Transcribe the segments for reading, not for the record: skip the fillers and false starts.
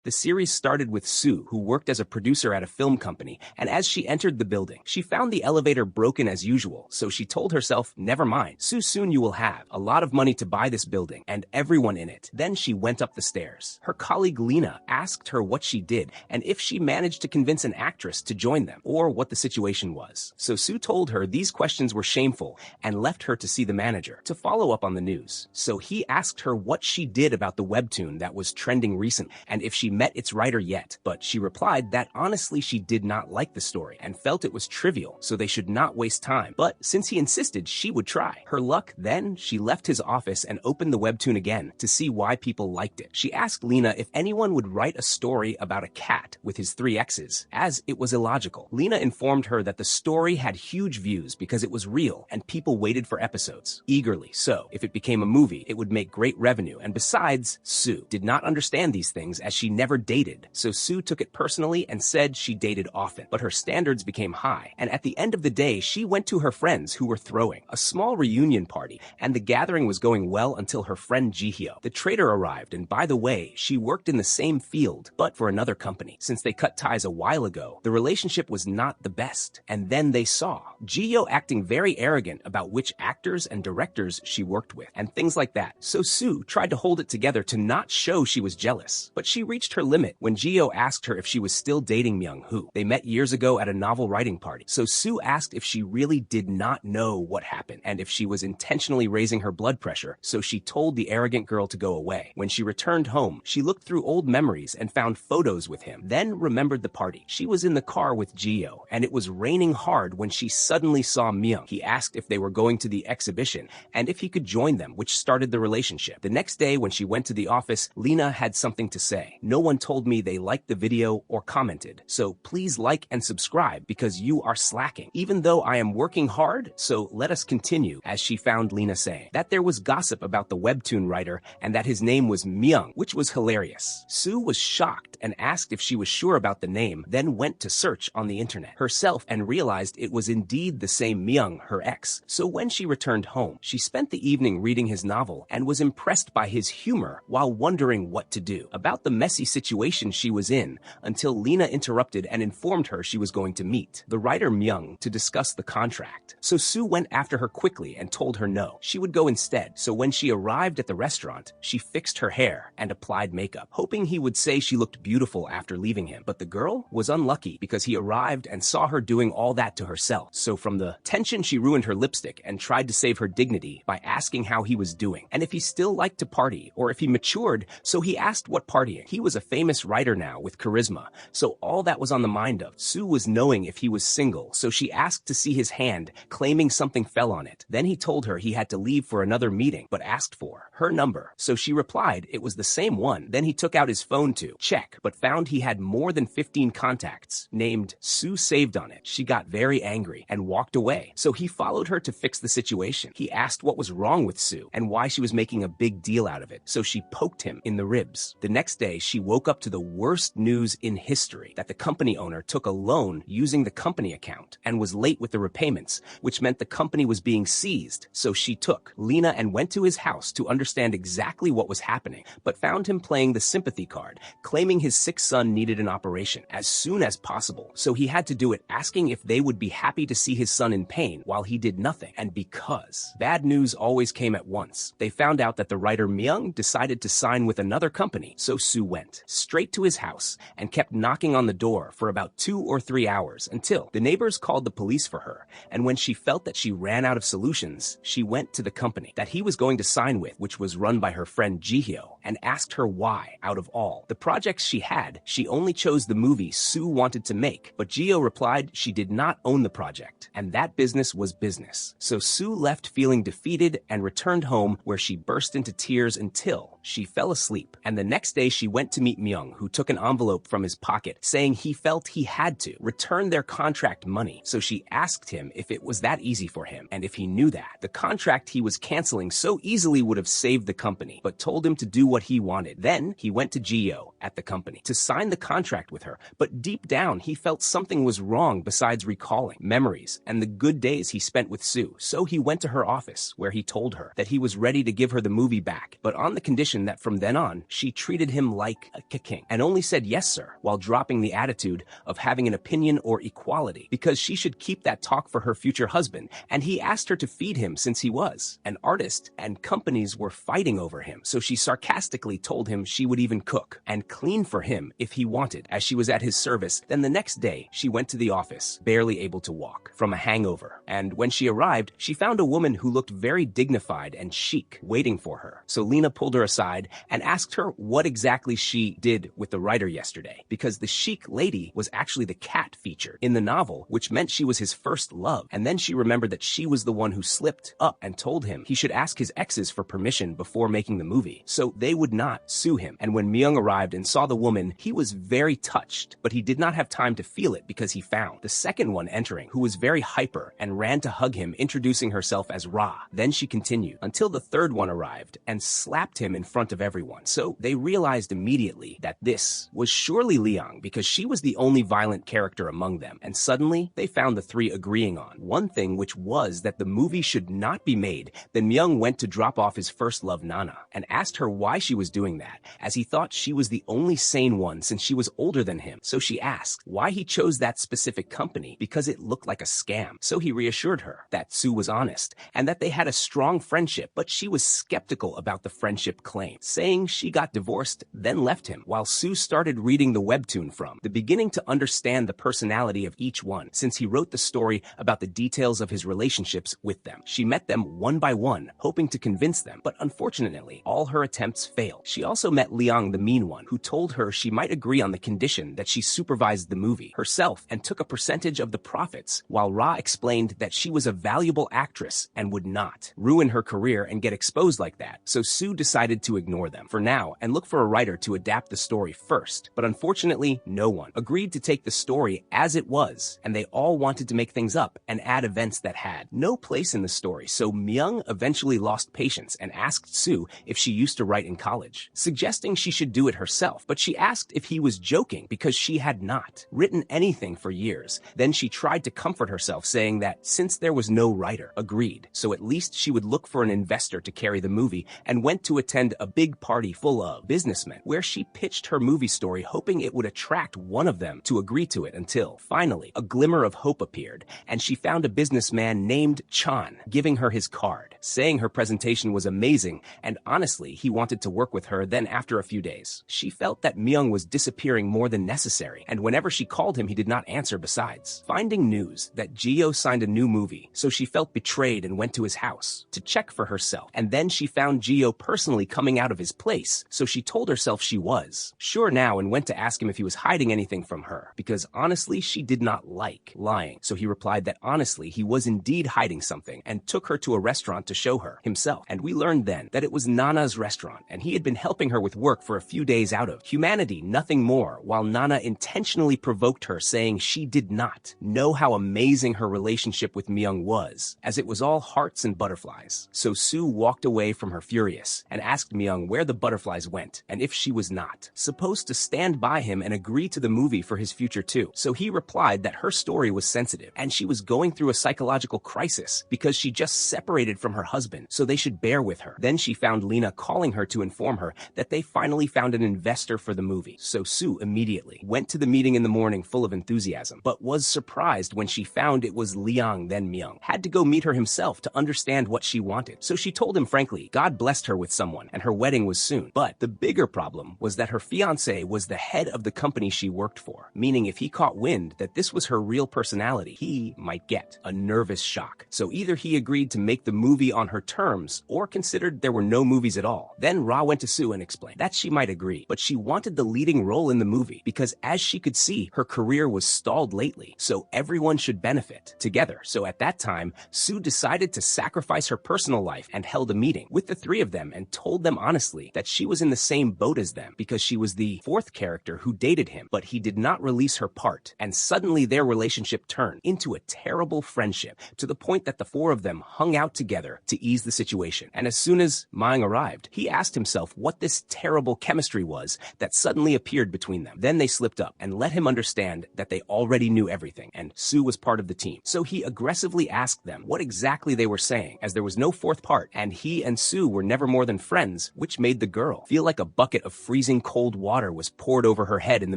The series started with Sue, who worked as a producer at a film company, and as she entered the building, she found the elevator broken as usual, so she told herself, never mind, soon you will have a lot of money to buy this building and everyone in it. Then she went up the stairs. Her colleague Lena asked her what she did and if she managed to convince an actress to join them, or what the situation was. So Sue told her these questions were shameful and left her to see the manager to follow up on the news. So he asked her what she did about the webtoon that was trending recently and if she met its writer yet, but she replied that honestly she did not like the story and felt it was trivial, so they should not waste time. But since he insisted, she would try. Her luck, then she left his office and opened the webtoon again to see why people liked it. She asked Lena if anyone would write a story about a cat with his 3 X's, as it was illogical. Lena informed her that the story had huge views because it was real and people waited for episodes eagerly, so if it became a movie, it would make great revenue. And besides, Sue did not understand these things as she never dated, so Sue took it personally and said she dated often, but her standards became high, and at the end of the day, she went to her friends who were throwing a small reunion party, and the gathering was going well until her friend Jihyo, the trader, arrived, and by the way, she worked in the same field, but for another company. Since they cut ties a while ago, the relationship was not the best, and then they saw Jihyo acting very arrogant about which actors and directors she worked with, and things like that, so Sue tried to hold it together to not show she was jealous, but she reached her limit when Jihyo asked her if she was still dating Myung-hoo. They met years ago at a novel writing party, so Sue asked if she really did not know what happened and if she was intentionally raising her blood pressure, so she told the arrogant girl to go away. When she returned home, she looked through old memories and found photos with him, then remembered the party. She was in the car with Jihyo, and it was raining hard when she suddenly saw Myung. He asked if they were going to the exhibition and if he could join them, which started the relationship. The next day when she went to the office, Lena had something to say. No one told me they liked the video or commented, so please like and subscribe because you are slacking. Even though I am working hard, so let us continue, as she found Lena saying that there was gossip about the webtoon writer and that his name was Myung, which was hilarious. Sue was shocked and asked if she was sure about the name, then went to search on the internet herself and realized it was indeed the same Myung, her ex. So when she returned home, she spent the evening reading his novel and was impressed by his humor while wondering what to do about the messy situation she was in, until Lena interrupted and informed her she was going to meet the writer Myung to discuss the contract. So Sue went after her quickly and told her no, she would go instead. So when she arrived at the restaurant, she fixed her hair and applied makeup, hoping he would say she looked beautiful after leaving him. But the girl was unlucky because he arrived and saw her doing all that to herself. So from the tension, she ruined her lipstick and tried to save her dignity by asking how he was doing and if he still liked to party or if he matured. So he asked what partying. He was a famous writer now with charisma, so all that was on the mind of Sue was knowing if he was single, so she asked to see his hand, claiming something fell on it. Then he told her he had to leave for another meeting, but asked for her number, so she replied it was the same one. Then he took out his phone to check, but found he had more than 15 contacts named Sue saved on it. She got very angry and walked away, so he followed her to fix the situation. He asked what was wrong with Sue and why she was making a big deal out of it, so she poked him in the ribs. The next day, she woke up to the worst news in history, that the company owner took a loan using the company account and was late with the repayments, which meant the company was being seized. So she took Lena and went to his house to understand exactly what was happening, but found him playing the sympathy card, claiming his sick son needed an operation as soon as possible. So he had to do it, asking if they would be happy to see his son in pain while he did nothing. And because bad news always came at once, they found out that the writer Myung decided to sign with another company. So Sue went straight to his house and kept knocking on the door for about 2 or 3 hours until the neighbors called the police for her. And when she felt that she ran out of solutions, she went to the company that he was going to sign with, which was run by her friend Jihyo, and asked her why, out of all the projects she had, she only chose the movie Sue wanted to make. But Jihyo replied she did not own the project, and that business was business. So Sue left feeling defeated and returned home, where she burst into tears until she fell asleep. And the next day she went to meet Myung, who took an envelope from his pocket, saying he felt he had to return their contract money. So she asked him if it was that easy for him, and if he knew that the contract he was canceling so easily would have saved the company, but told him to do what he wanted. Then he went to Jihyo at the company to sign the contract with her, but deep down he felt something was wrong besides recalling memories and the good days he spent with Sue. So he went to her office, where he told her that he was ready to give her the movie back, but on the condition that from then on she treated him like king, and only said yes sir, while dropping the attitude of having an opinion or equality, because she should keep that talk for her future husband, and he asked her to feed him since he was an artist, and companies were fighting over him, so she sarcastically told him she would even cook and clean for him if he wanted, as she was at his service. Then the next day, she went to the office, barely able to walk, from a hangover, and when she arrived, she found a woman who looked very dignified and chic waiting for her. So Lena pulled her aside and asked her what exactly she did with the writer yesterday, because the chic lady was actually the cat featured in the novel, which meant she was his first love. And then she remembered that she was the one who slipped up and told him he should ask his exes for permission before making the movie, so they would not sue him. And when Myung arrived and saw the woman, he was very touched, but he did not have time to feel it because he found the second one entering, who was very hyper and ran to hug him, introducing herself as Ra. Then she continued until the third one arrived and slapped him in front of everyone. So they realized immediately that this was surely Liang, because she was the only violent character among them. And suddenly they found the three agreeing on one thing, which was that the movie should not be made. Then Myung went to drop off his first love, Nana, and asked her why she was doing that, as he thought she was the only sane one since she was older than him. So she asked why he chose that specific company, because it looked like a scam. So he reassured her that Sue was honest and that they had a strong friendship, but she was skeptical about the friendship claim, saying she got divorced, then left him, while Sue started reading the webtoon from the beginning to understand the personality of each one, since he wrote the story about the details of his relationships with them. She met them one by one, hoping to convince them, but unfortunately, all her attempts failed. She also met Liang, the mean one, who told her she might agree on the condition that she supervised the movie herself and took a percentage of the profits, while Ra explained that she was a valuable actress and would not ruin her career and get exposed like that. So Sue decided to ignore them for now and look for a writer to adapt the story first. But unfortunately, no one agreed to take the story as it was, and they all wanted to make things up and add events that had no place in the story. So Myung eventually lost patience and asked Sue if she used to write in college, suggesting she should do it herself. But she asked if he was joking because she had not written anything for years. Then she tried to comfort herself, saying that since there was no writer, agreed, so at least she would look for an investor to carry the movie, and went to attend a big party full of businessmen where she pitched her movie story, hoping it would attract one of them to agree to it, until finally a glimmer of hope appeared, and she found a businessman named Chan giving her his card, saying her presentation was amazing and honestly he wanted to work with her. Then after a few days, she felt that Myung was disappearing more than necessary, and whenever she called him he did not answer. Besides finding news that Gio signed a new movie, so she felt betrayed and went to his house to check for herself, and then she found Gio personally coming out of his place, so she told herself she was sure now and went to ask him if he was hiding anything from her, because honestly she did not like lying. So he replied that honestly he was indeed hiding something, and took her to a restaurant to show her himself. And we learned then that it was Nana's restaurant, and he had been helping her with work for a few days out of humanity, nothing more, while Nana intentionally provoked her, saying she did not know how amazing her relationship with Myung was, as it was all hearts and butterflies. So Sue walked away from her furious and asked Myung where the butterflies went, and if she was not supposed to stand by him and agree to the movie for his future too. So he replied that her story was sensitive and she was going through a psychological crisis because she just separated from her husband, so they should bear with her. Then she found Lena calling her to inform her that they finally found an investor for the movie. So Sue immediately went to the meeting in the morning full of enthusiasm, but was surprised when she found it was Liang. Then Myung had to go meet her himself to understand what she wanted. So she told him frankly God blessed her with someone and her wedding was soon. But the bigger problem was that her fiancé was the head of the company she worked for, meaning if he caught wind that this was her real personality, he might get a nervous shock. So either he agreed to make the movie on her terms or considered there were no movies at all. Then Ra went to Sue and explained that she might agree, but she wanted the leading role in the movie because, as she could see, her career was stalled lately, so everyone should benefit together. So at that time, Sue decided to sacrifice her personal life and held a meeting with the three of them and told them honestly that she was in the same boat as them because she was the fourth character who dated him, but he did not release her part, and suddenly their relationship turned into a terrible friendship, to the point that the four of them hung out together to ease the situation. And as soon as Myung arrived, he asked himself what this terrible chemistry was that suddenly appeared between them. Then they slipped up and let him understand that they already knew everything, and Sue was part of the team. So he aggressively asked them what exactly they were saying, as there was no fourth part, and he and Sue were never more than friends, which made the girl feel like a bucket of free freezing cold water was poured over her head in the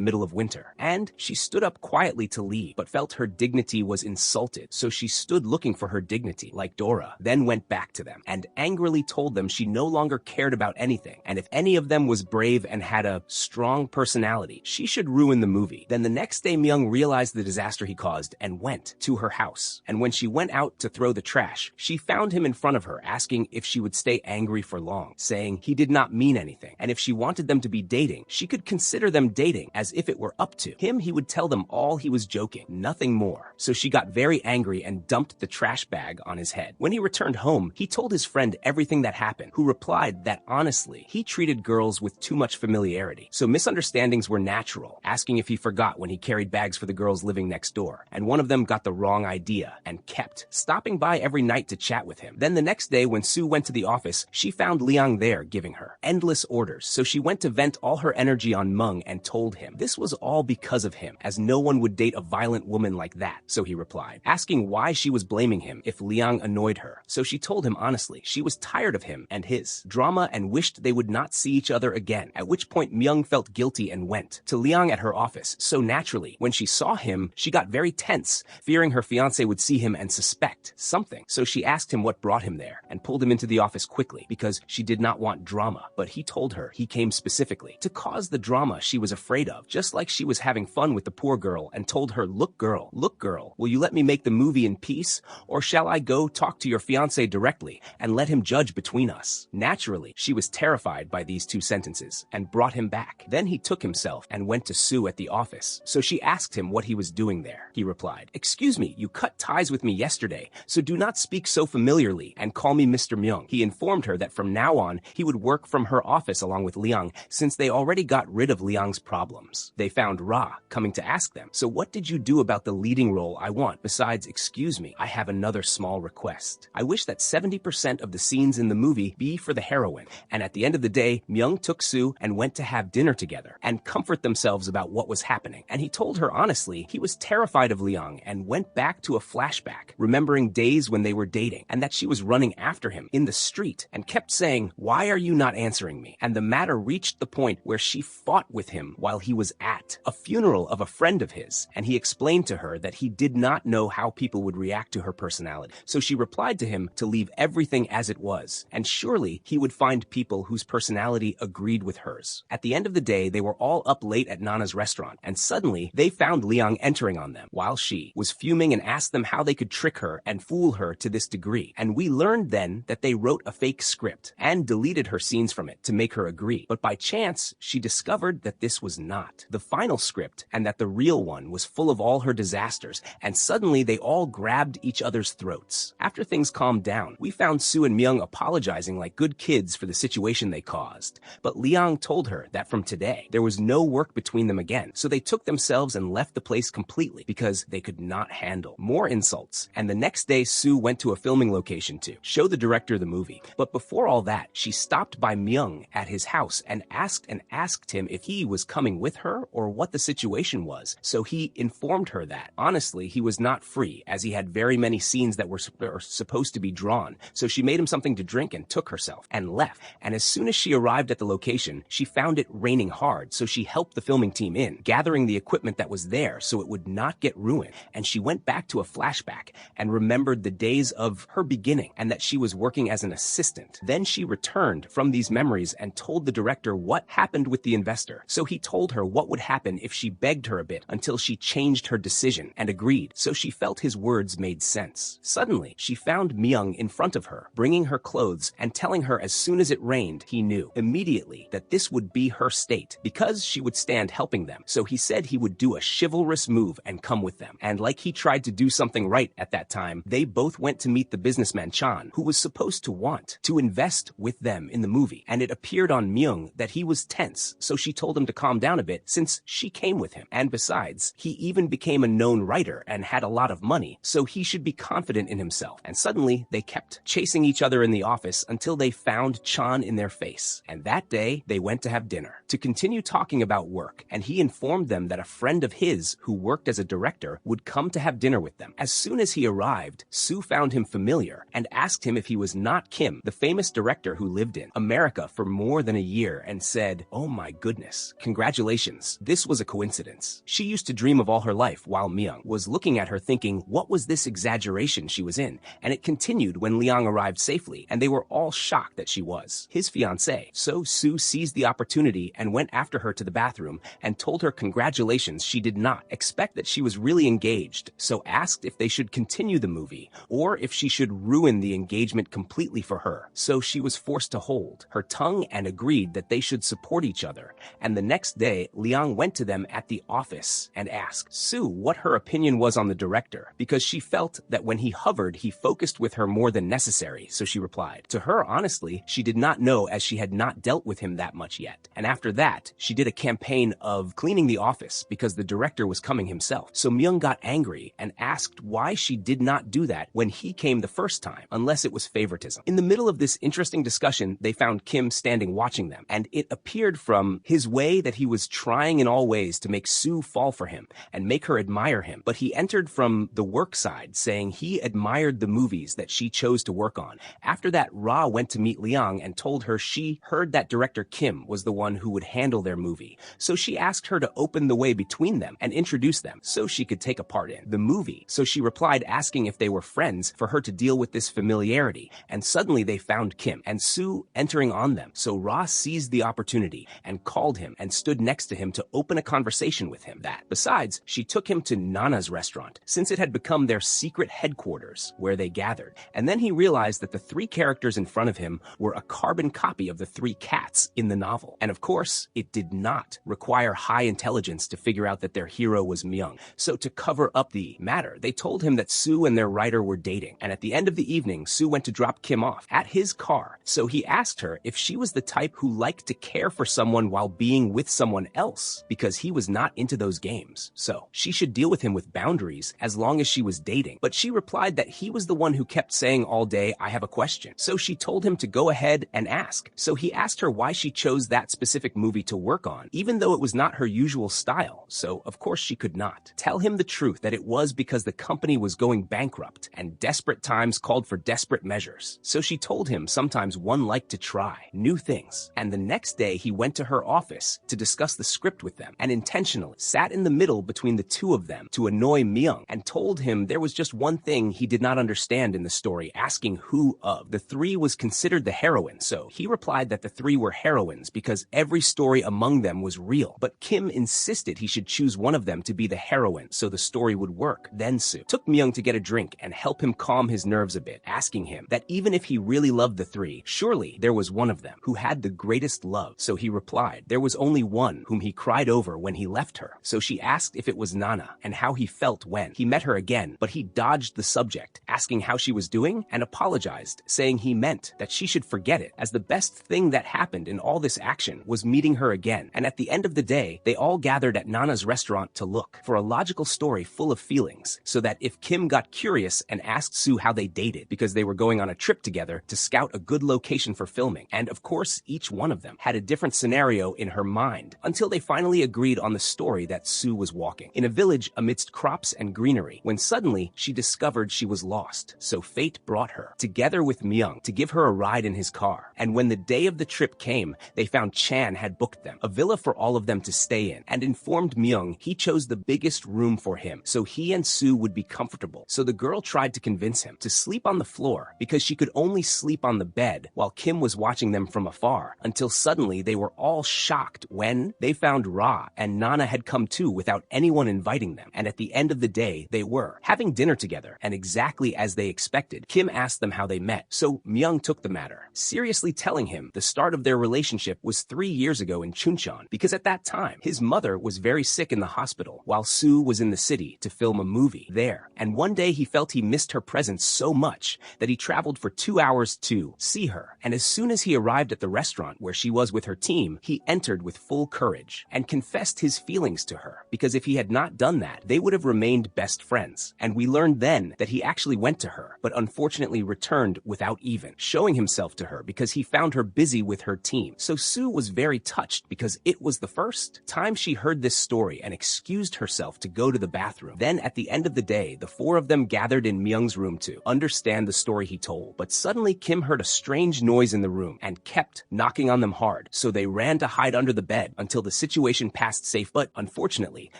middle of winter. And she stood up quietly to leave, but felt her dignity was insulted, so she stood looking for her dignity, like Dora, then went back to them, and angrily told them she no longer cared about anything, and if any of them was brave and had a strong personality, she should ruin the movie. Then the next day Myung realized the disaster he caused and went to her house. And when she went out to throw the trash, she found him in front of her, asking if she would stay angry for long, saying he did not mean anything, and if she wanted them to be dating, she could consider them dating as if it were up to him. He would tell them all he was joking, nothing more. So she got very angry and dumped the trash bag on his head. When he returned home, he told his friend everything that happened, who replied that honestly, he treated girls with too much familiarity. So misunderstandings were natural, asking if he forgot when he carried bags for the girls living next door, and one of them got the wrong idea and kept stopping by every night to chat with him. Then the next day when Sue went to the office, she found Liang there giving her endless orders, so she went to vent all her energy on Meng and told him this was all because of him, as no one would date a violent woman like that. So he replied, asking why she was blaming him if Liang annoyed her. So she told him honestly she was tired of him and his drama and wished they would not see each other again, at which point Myung felt guilty and went to Liang at her office. So naturally, when she saw him, she got very tense, fearing her fiancé would see him and suspect something. So she asked him what brought him there and pulled him into the office quickly because she did not want drama, but he told her he came specifically to cause the drama she was afraid of, just like she was having fun with the poor girl, and told her, look girl, will you let me make the movie in peace, or shall I go talk to your fiancé directly and let him judge between us? Naturally, she was terrified by these two sentences and brought him back. Then he took himself and went to Sue at the office. So she asked him what he was doing there. He replied, excuse me, you cut ties with me yesterday, so do not speak so familiarly and call me Mr. Myung. He informed her that from now on, he would work from her office along with Liang, since they already got rid of Liang's problems. They found Ra coming to ask them, so what did you do about the leading role I want? Besides, excuse me, I have another small request. I wish that 70% of the scenes in the movie be for the heroine. And at the end of the day, Myung took Sue and went to have dinner together and comfort themselves about what was happening. And he told her honestly, he was terrified of Liang and went back to a flashback, remembering days when they were dating and that she was running after him in the street and kept saying, why are you not answering me? And the matter reached the point where she fought with him while he was at a funeral of a friend of his, and he explained to her that he did not know how people would react to her personality. So she replied to him to leave everything as it was, and surely he would find people whose personality agreed with hers. At the end of the day, they were all up late at Nana's restaurant, and suddenly they found Liang entering on them while she was fuming and asked them how they could trick her and fool her to this degree. And we learned then that they wrote a fake script and deleted her scenes from it to make her agree. But by chance, she discovered that this was not the final script and that the real one was full of all her disasters, and suddenly they all grabbed each other's throats. After things calmed down, we found Sue and Myung apologizing like good kids for the situation they caused. But Liang told her that from today, there was no work between them again, so they took themselves and left the place completely because they could not handle more insults. And the next day, Sue went to a filming location to show the director the movie. But before all that, she stopped by Myung at his house and asked him if he was coming with her or what the situation was. So he informed her that, honestly, he was not free as he had very many scenes that were supposed to be drawn. So she made him something to drink and took herself and left. And as soon as she arrived at the location, she found it raining hard. So she helped the filming team in, gathering the equipment that was there so it would not get ruined. And she went back to a flashback and remembered the days of her beginning and that she was working as an assistant. Then she returned from these memories and told the director what happened with the investor. So he told her what would happen if she begged her a bit until she changed her decision and agreed. So she felt his words made sense. Suddenly, she found Myung in front of her, bringing her clothes and telling her as soon as it rained, he knew immediately that this would be her state because she would stand helping them. So he said he would do a chivalrous move and come with them. And like he tried to do something right at that time, they both went to meet the businessman Chan, who was supposed to want to invest with them in the movie. And it appeared on Myung that he was tense, so she told him to calm down a bit since she came with him. And besides, he even became a known writer and had a lot of money, so he should be confident in himself. And suddenly, they kept chasing each other in the office until they found Chan in their face. And that day, they went to have dinner to continue talking about work, and he informed them that a friend of his who worked as a director would come to have dinner with them. As soon as he arrived, Sue found him familiar and asked him if he was not Kim, the famous director who lived in America for more than a year, and said, "Oh my goodness, congratulations. This was a coincidence." She used to dream of all her life while Myung was looking at her thinking, what was this exaggeration she was in? And it continued when Liang arrived safely, and they were all shocked that she was his fiancée. So Sue seized the opportunity and went after her to the bathroom and told her congratulations. She did not expect that she was really engaged, so asked if they should continue the movie or if she should ruin the engagement completely for her. So she was forced to hold her tongue and agreed that they should support each other. And the next day, Liang went to them at the office and asked Sue what her opinion was on the director, because she felt that when he hovered, he focused with her more than necessary. So she replied. To her, honestly, she did not know, as she had not dealt with him that much yet. And after that, she did a campaign of cleaning the office because the director was coming himself. So Myung got angry and asked why she did not do that when he came the first time, unless it was favoritism. In the middle of this interesting discussion, they found Kim standing watching them, and it appeared from his way that he was trying in all ways to make Sue fall for him and make her admire him. But he entered from the work side, saying he admired the movies that she chose to work on. After that, Ra went to meet Liang and told her she heard that director Kim was the one who would handle their movie. So she asked her to open the way between them and introduce them so she could take a part in the movie. So she replied, asking if they were friends for her to deal with this familiarity. And suddenly they found Kim and Sue entering on them. So Ra seized the opportunity and called him and stood next to him to open a conversation with him. Besides, she took him to Nana's restaurant, since it had become their secret headquarters where they gathered. And then he realized that the three characters in front of him were a carbon copy of the three cats in the novel. And of course, it did not require high intelligence to figure out that their hero was Myung. So to cover up the matter, they told him that Sue and their writer were dating. And at the end of the evening, Sue went to drop Kim off at his car. So he asked her if she was the type who liked to care for someone while being with someone else, because he was not into those games. So she should deal with him with boundaries as long as she was dating. But she replied that he was the one who kept saying all day, "I have a question." So she told him to go ahead and ask. So he asked her why she chose that specific movie to work on, even though it was not her usual style. So of course she could not tell him the truth, that it was because the company was going bankrupt and desperate times called for desperate measures. So she told him sometimes one liked to try new things. And the next day he went to her office to discuss the script with them and intentionally sat in the middle between the two of them to annoy Myung and told him there was just one thing he did not understand in the story, asking who of the three was considered the heroine. So he replied that the three were heroines because every story among them was real. But Kim insisted he should choose one of them to be the heroine so the story would work. Then Sue took Myung to get a drink and help him calm his nerves a bit, asking him that even if he really loved the three, surely there was one of them who had the greatest love. So he replied there was only one whom he cried over when he left her. So she asked if it was Nana and how he felt when he met her again, but he dodged the subject, asking how she was doing and apologized, saying he meant that she should forget it, as the best thing that happened in all this action was meeting her again. And at the end of the day, they all gathered at Nana's restaurant to look for a logical story full of feelings, so that if Kim got curious and asked Sue how they dated, because they were going on a trip together to scout a good location for filming. And of course, each one of them had a different scenario in her mind, until they finally agreed on the story that Sue was walking in a village amidst crops and greenery, when suddenly she discovered she was lost. So fate brought her together with Myung to give her a ride in his car. And when the day of the trip came, they found Chan had booked them a villa for all of them to stay in, and informed Myung he chose the biggest room for him so he and Sue would be comfortable. So the girl tried to convince him to sleep on the floor because she could only sleep on the bed while Kim was watching them from afar, until suddenly they were all shocked when they found Ra and Nana had come too without anyone inviting them. And at the end of the day, they were having dinner together, and exactly as they expected, Kim asked them how they met. So Myung took the matter seriously, telling him the start of their relationship was 3 years ago in Chuncheon, because at that time his mother was very sick in the hospital while Sue was in the city to film a movie there. And one day he felt he missed her presence so much that he traveled for 2 hours to see her. And as soon as he arrived at the restaurant where she was with her team, he entered with full courage and confessed his feelings to her, because if he had not done that, they would have remained best friends. And we learned then that he actually went to her, but unfortunately returned without even showing himself to her because he found her busy with her team. So Sue was very touched because it was the first time she heard this story and excused herself to go to the bathroom. Then at the end of the day, the four of them gathered in Myung's room to understand the story he told. But suddenly Kim heard a strange noise in the room and kept knocking on them hard. bodyguard, so they ran to hide under the bed until the situation passed safe, but unfortunately,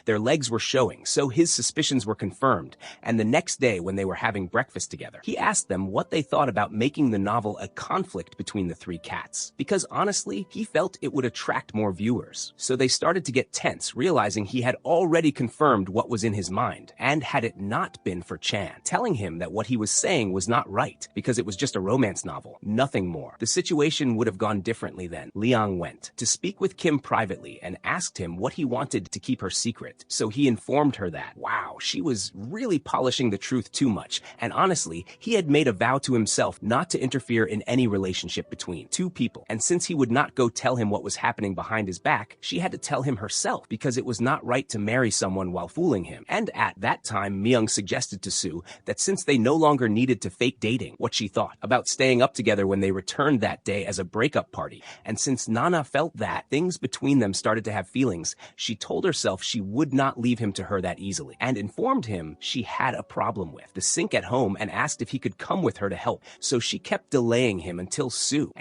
their legs were showing, so his suspicions were confirmed, and the next day when they were having breakfast together, he asked them what they thought about making the novel a conflict between the three cats, because honestly, he felt it would attract more viewers. So they started to get tense, realizing he had already confirmed what was in his mind, and had it not been for Chan telling him that what he was saying was not right, because it was just a romance novel, nothing more, the situation would have gone differently then. Liang went to speak with Kim privately and asked him what he wanted to keep her secret, so he informed her that, wow, she was really polishing the truth too much, and honestly, he had made a vow to himself not to interfere in any relationship between two people, and since he would not go tell him what was happening behind his back, she had to tell him herself, because it was not right to marry someone while fooling him. And at that time, Myung suggested to Soo that since they no longer needed to fake dating, what she thought about staying up together when they returned that day as a breakup party, and since Nana felt that things between them started to have feelings, she told herself she would not leave him to her that easily, and informed him she had a problem with the sink at home and asked if he could come with her to help. So she kept delaying him until Soo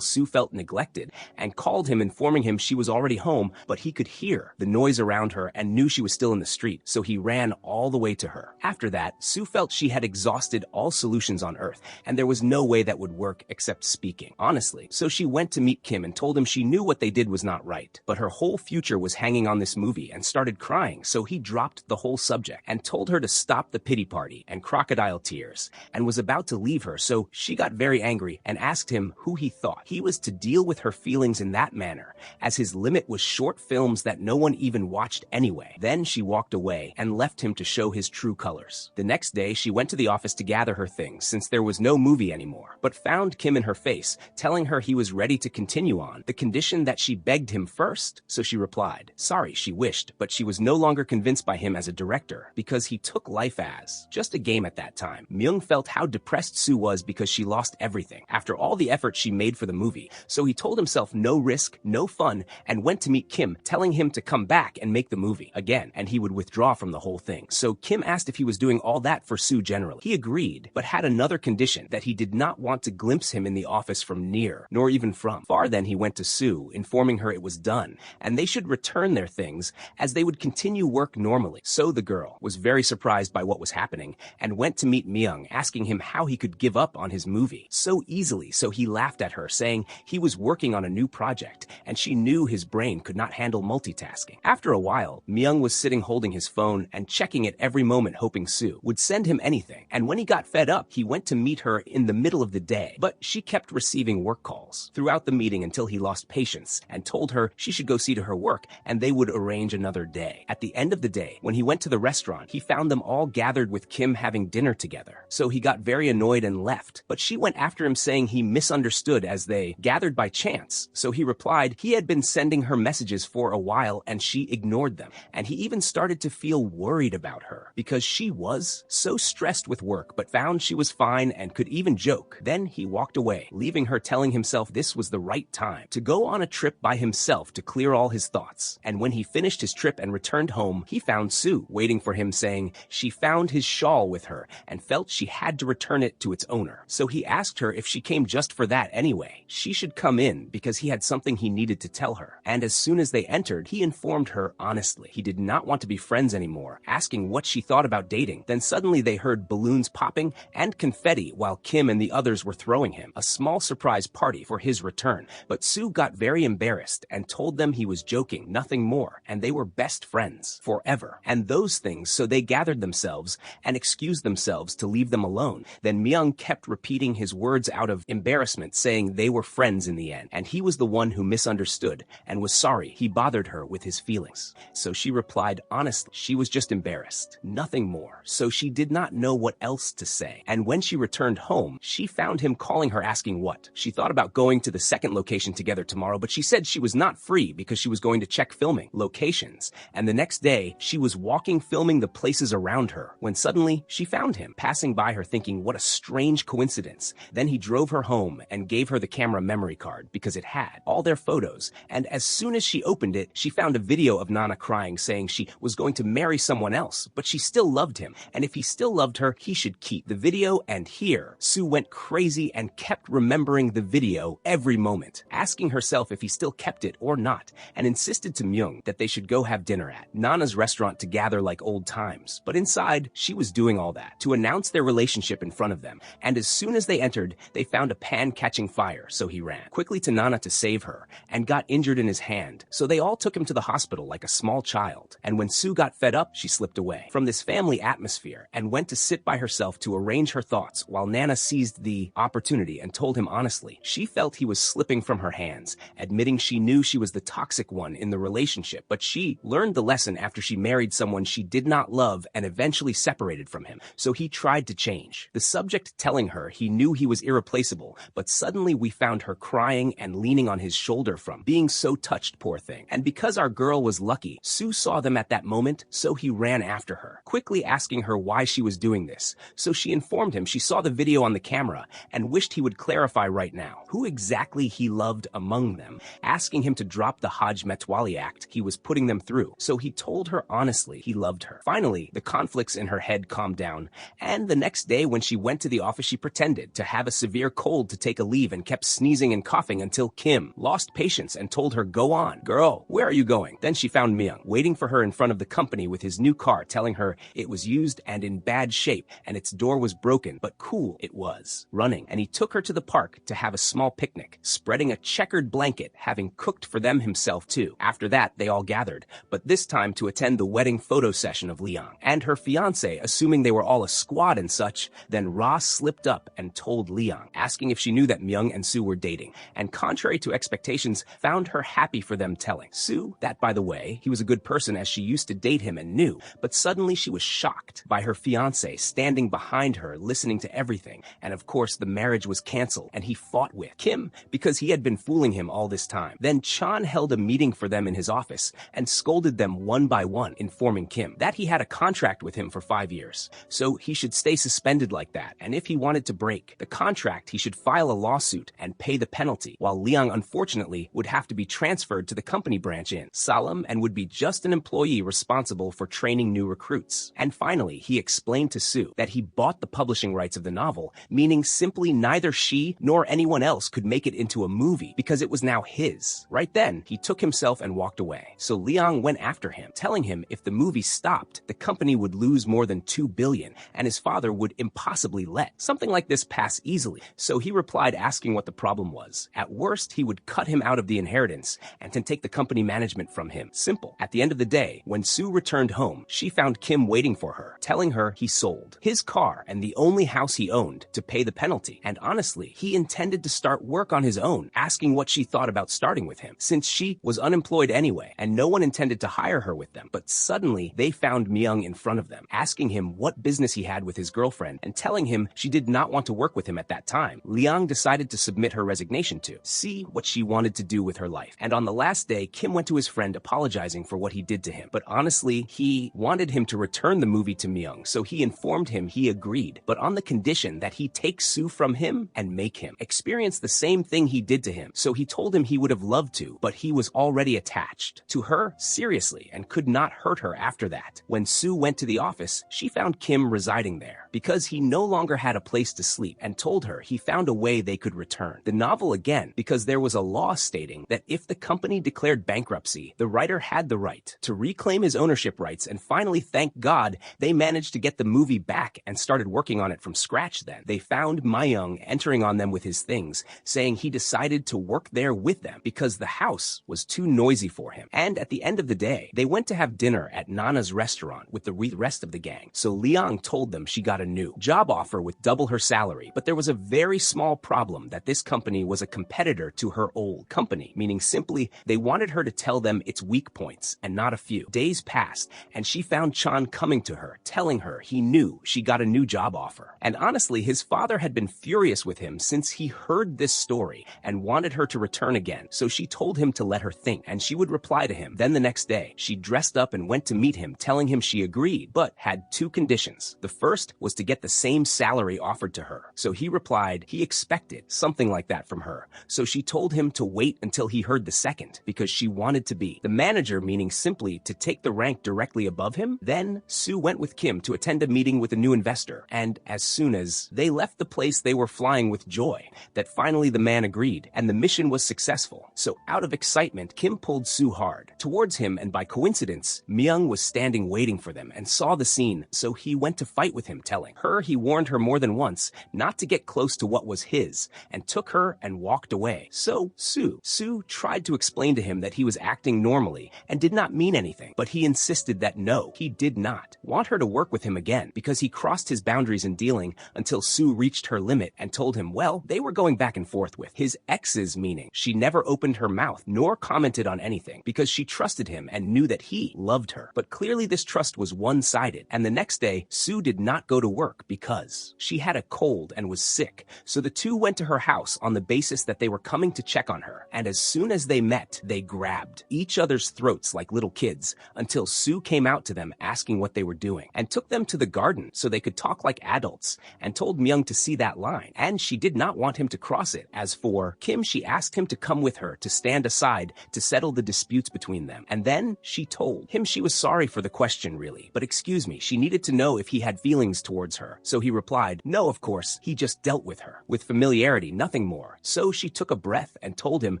felt neglected, and called him informing him she was already home, but he could hear the noise around her and knew she was still in the street, so he ran all the way to her. After that, Soo felt she had exhausted all solutions on Earth, and there was no way that would work except speaking, honestly. So she went to meet Kim and told him she knew what they did was not right, but her whole future was hanging on this movie, and started crying, so he dropped the whole subject and told her to stop the pity party and crocodile tears, and was about to leave her, so she got very angry and asked him who he thought he was to deal with her feelings in that manner, as his limit was short films that no one even watched anyway. Then she walked away and left him to show his true colors. The next day, she went to the office to gather her things since there was no movie anymore, but found Kim in her face, telling her he was ready to continue on the condition that she begged him first. So she replied, sorry, she wished, but she was no longer convinced by him as a director, because he took life as just a game at that time. Myung felt how depressed Soo was because she lost everything after all the effort she made for the movie, so he told himself no risk, no fun, and went to meet Kim, telling him to come back and make the movie again, and he would withdraw from the whole thing. So Kim asked if he was doing all that for Soo generally. He agreed, but had another condition, that he did not want to glimpse him in the office from near, nor even from far. Then he went to Soo, informing her it was done, and they should return their things, as they would continue work normally. So the girl was very surprised by what was happening, and went to meet Myung, asking him how he could give up on his movie so easily, so he laughed at her, saying he was working on a new project, and she knew his brain could not handle multitasking. After a while, Myung was sitting holding his phone and checking it every moment, hoping Soo would send him anything, and when he got fed up, he went to meet her in the middle of the day, but she kept receiving work calls throughout the meeting until he lost patience and told her she should go see to her work and they would arrange another day. At the end of the day, when he went to the restaurant, he found them all gathered with Kim having dinner together, so he got very annoyed and left, but she went after him saying he misunderstood as they gathered by chance, so he replied he had been sending her messages for a while and she ignored them, and he even started to feel worried about her because she was so stressed with work, but found she was fine and could even joke. Then he walked away, leaving her, telling himself this was the right time to go on a trip by himself to clear all his thoughts. And when he finished his trip and returned home, he found Soo waiting for him, saying she found his shawl with her and felt she had to return it to its owner. So he asked her if she came just for that anyway. She should come in because he had something he needed to tell her. And as soon as they entered, he informed her honestly he did not want to be friends anymore, asking what she thought about dating. Then suddenly they heard balloons popping and confetti while Kim and the others were throwing him a small surprise party for his return. But Soo got very embarrassed and told them he was joking, nothing more, and they were best friends forever. And those things, so they gathered themselves and excused themselves to leave them alone. Then Myung kept repeating his words out of embarrassment, saying they were friends in the end, and he was the one who misunderstood and was sorry he bothered her with his feelings. So she replied honestly she was just embarrassed, nothing more, so she did not know what else to say. And when she returned home, she found him calling her asking what she thought about going to the second location together tomorrow, but she said she was not free because she was going to check filming locations. And the next day, she was walking filming the places around her when suddenly she found him passing by her, thinking what a strange coincidence. Then he drove her home and gave her the camera memory card because it had all their photos, and as soon as she opened it, she found a video of Nana crying, saying she was going to marry someone else, but she still loved him, and if he still loved her, he should keep the video. And here, Soo went crazy and kept remembering the video every moment, asking herself if he still kept it or not, and insisted to Myung that they should go have dinner at Nana's restaurant to gather like old times. But inside, she was doing all that to announce their relationship in front of them, and as soon as they entered, they found a pan catching fire, so he ran quickly to Nana to save her, and got injured in his hand, so they all took him to the hospital like a small child. And when Sue got fed up, she slipped away from this family atmosphere and went to sit by herself to arrange her thoughts, while Nana seized the opportunity and told him honestly she felt he was slipping from her hands, admitting she knew she was the toxic one in the relationship, but she learned the lesson after she married someone she did not love and eventually separated from him, so he tried to change. The subject telling her he knew he was irreplaceable, but suddenly we found her crying and leaning on his shoulder from being so touched, poor thing. And because our girl was lucky, Sue saw them at that moment, so he ran after her, quickly asking her why she was doing this. So she informed him she saw the video on the camera and wished he would clarify right now who exactly he loved among them, asking him to drop the Hajj Metwali act he was putting them through. So he told her honestly he loved her. Finally, the conflicts in her head calmed down, and the next day when she went to the office, she pretended to have a severe cold to take a leave and kept sneezing and coughing until Kim lost patience and told her, "Go on, girl, where are you going?" Then she found Myung waiting for her in front of the company with his new car, telling her it was used and in bad shape and its door was broken, but cool it was, running. And he took her to the park to have a small picnic, spreading a checkered blanket, having cooked for them himself too. After that, they all gathered, but this time to attend the wedding photo session of Liang and her fiancé, assuming they were all a squad and such. Then Ra slipped up and told Liang, asking if she knew that Myung and Sue were dating, and contrary to expectations, found her happy for them, telling Sue that, by the way, he was a good person as she used to date him and knew. But suddenly she was shocked by her fiancé standing behind her, listening to everything, and of course the marriage was cancelled, and he fought with Kim because he had been fooling him all this time. Then Chan held a meeting for them in his office and scolded them one by one, informing Kim that he had a contract with him for 5 years, so he should stay suspended like that, and if he wanted to break the contract, he should file a lawsuit and pay the penalty, while Liang unfortunately would have to be transferred to the company branch in Salem and would be just an employee responsible for training new recruits. And finally, he explained to Sue that he bought the publishing rights of the novel, meaning simply neither she nor anyone else could make it into a movie because it was now his. Right then, he took himself and walked away. So Liang went after him, telling him if the movie stopped, the company would lose more than $2 billion, and his father would impossibly let something like this pass easily. So he replied, asking what the problem was. At worst, he would cut him out of the inheritance and then take the company management from him. Simple. At the end of the day, when Sue returned home, she found Kim waiting for her, telling her he sold his car and the only house he owned to pay the penalty. And honestly, he intended to start work on his own, asking what she thought about starting with him, since she was unemployed anyway, and no one intended to hire her with them. But suddenly, they found Myung in front of them, asking him what business he had with his girlfriend, and telling him she did not want to work with him at that time. Liang decided to submit her resignation to see what she wanted to do with her life. And on the last day, Kim went to his friend apologizing for what he did to him. But honestly, he wanted him to return the movie to Myung, so he informed him he agreed, but on the condition that he take Sue from him and make him experience the same thing he did to him. So he told him he would have loved to, but he was already attached to her seriously and could not hurt her after that. When Sue went to the office, she found Kim residing there because he no longer had a place to sleep, and told her he found a way they could return the novel again, because there was a law stating that if the company declared bankruptcy, the writer had the right to reclaim his ownership rights. And finally, thank God, they managed to get the movie back and started working on it from scratch. Then they found Myung entering on them with his things, saying he decided to work there with them because the house was too noisy for him. And at the end of the day, they went to have dinner at Nana's restaurant with the rest of the gang. So Liang told them she got a new job offer with double her salary, but there was a very small problem, that this company was a competitor to her old company, meaning simply they wanted her to tell them its weak points and not a few. Days passed, and she found Chan coming to her, telling her he knew she got a new job offer. And honestly, his father had been furious with him since he heard this story and wanted her to return again. So she told him to let her think, and she would reply to him. Then the next day, she dressed up and went to meet him, telling him she agreed, but had two conditions. The first was to get the same salary offered to her. So he replied he expected something like that from her. So she told him to wait until he heard the second, because she wanted to be the manager, meaning simply to take the rank directly above him. Then Sue went with Kim to attend a meeting with a new investor, and as soon as they left the place, they were flying with joy that finally the man agreed, and the mission was successful. So out of excitement, Kim pulled Soo hard towards him, and by coincidence, Myung was standing waiting for them and saw the scene, so he went to fight with him, telling her he warned her more than once not to get close to what was his, and took her and walked away. So Soo tried to explain to him that he was acting normally and did not mean anything, but he insisted that no, he did not want her to work with him again because he crossed his boundaries in dealing until Soo reached her limit and told him, well, they were going back and forth with his exes, meaning she never opened her mouth nor commented on anything because she trusted him and knew that he loved her. But clearly this trust was one-sided, and the next day, Soo did not go to work because she had a cold and was sick. So the two went to her house on the basis that they were coming to check on her, and as soon as they met, they grabbed each other's throats like little kids until Soo came out to them asking what they were doing and took them to the garden so they could talk like adults and told Myung to see that line, and she did not want him to cross it. As for Kim, she asked him to come with her to stand aside to settle the disputes between them, and then she told him she was sorry for the question really, but excuse me, she needed to know if he had feelings towards her. So he replied, no, of course, he just dealt with her with familiarity, nothing more. So she took a breath and told him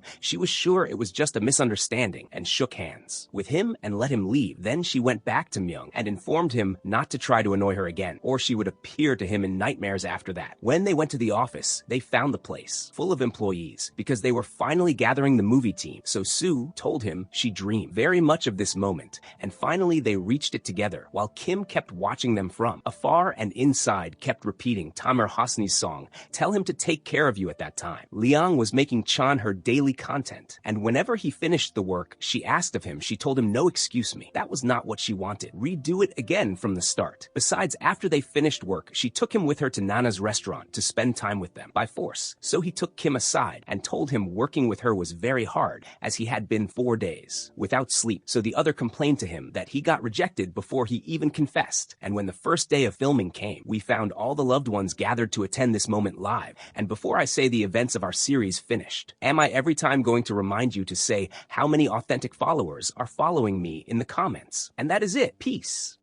she was sure it was just a misunderstanding and shook hands with him and let him leave. Then she went back to Myung and informed him not to try to annoy her again, or she would appear to him in nightmares after that. When they went to the office, they found the place full of employees because they were finally gathering the movie team. So Soo told him she dreamed very much of this moment, and finally they reached it together while Kim kept watching them from afar and inside kept repeating Tamer Hosni's song, Tell Him to Take Care of You at that time. Leong was making Chan her daily content, and whenever he finished the work she asked of him, she told him no, excuse me, that was not what she wanted. Redo it again from the start. Besides, after they finished work, she took him with her to Nana's restaurant to spend time with them by force. So he took Kim aside and told him working with her was very hard as he had been 4 days without sleep. So the other complained to him that he got rejected before he even confessed. And when the first day of filming came, we found all the loved ones gathered to attend this moment live. And before I say the events of our series finished, am I every time going to remind you to say how many authentic followers are following me in the comments? And that is it. Peace.